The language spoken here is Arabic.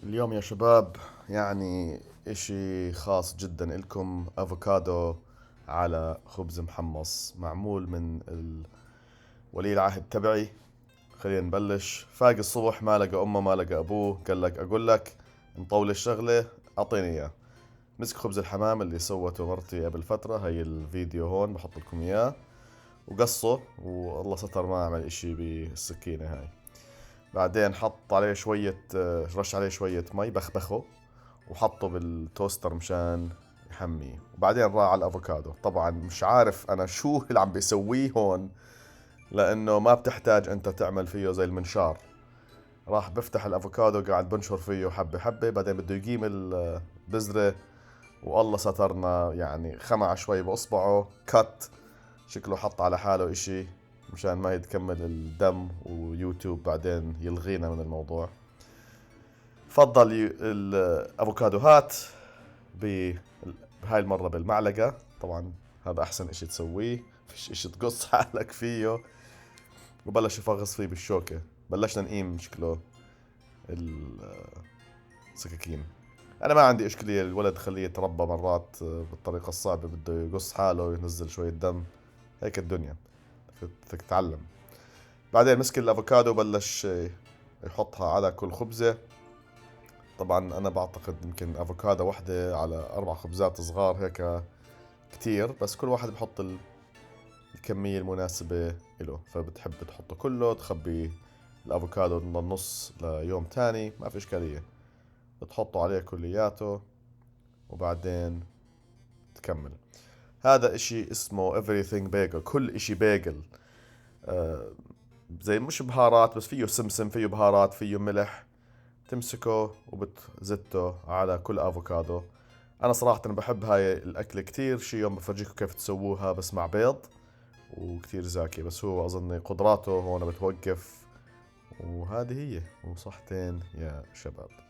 اليوم يا شباب، يعني اشي خاص جدا إلكم. افوكادو على خبز محمص معمول من ولي العهد تبعي. خلينا نبلش. فاق الصبح ما لقى امه ما لقى ابوه، قال لك اقول لك نطول الشغلة، اعطيني اياه. مسك خبز الحمام اللي سوته مرتي قبل فترة، هي الفيديو هون بحط لكم اياه، وقصه، والله ستر ما عمل اشي بالسكينة هاي. بعدين حط عليه شوية رش عليه شوية مي، بخبخه وحطه بالتوستر مشان يحميه. وبعدين راح على الافوكادو. طبعا مش عارف انا شو اللي عم بيسويه هون، لانه ما بتحتاج انت تعمل فيه زي المنشار. راح بفتح الافوكادو قاعد بنشر فيه حبة حبة، بعدين بده يقيم البذرة، والله سترنا يعني خمع شوي باصبعه كت. شكله حط على حاله اشي مشان ما يتكمل الدم، ويوتيوب بعدين يلغينا من الموضوع. فضل الافوكادوهات بهاي المرة بالمعلقة. طبعا هذا أحسن إشي تسويه، فيش إشي تقص حالك فيه. وبلش يفغص فيه بالشوكة. بلشنا نقيم شكله السكاكين. أنا ما عندي إشكالية، الولد خليه يتربى مرات بالطريقة الصعبة، بده يقص حاله ينزل شوية دم، هيك الدنيا، بدك تتعلم. بعدين مسك الأفوكادو وبلش يحطها على كل خبزة. طبعا أنا بعتقد يمكن أفوكادو واحدة على 4 خبزات صغار هيك كتير، بس كل واحد بحط الكمية المناسبة له. فبتحب تحطه كله، تخبي الأفوكادو للنص ليوم تاني، ما في إشكالية. بتحطه عليه كلياته وبعدين تكمل. هذا إشي اسمه everything bagel، كل إشي باجل. آه زي مش بهارات بس، فيه سمسم، فيه بهارات، فيه ملح. تمسكه وبتزته على كل افوكادو. انا صراحة بحب هاي الاكلة كتير، شي يوم بفرجيكم كيف تسووها بس مع بيض. وكتير زاكي، بس هو اظن قدراته هون بتوقف. وهذه هي، وصحتين يا شباب.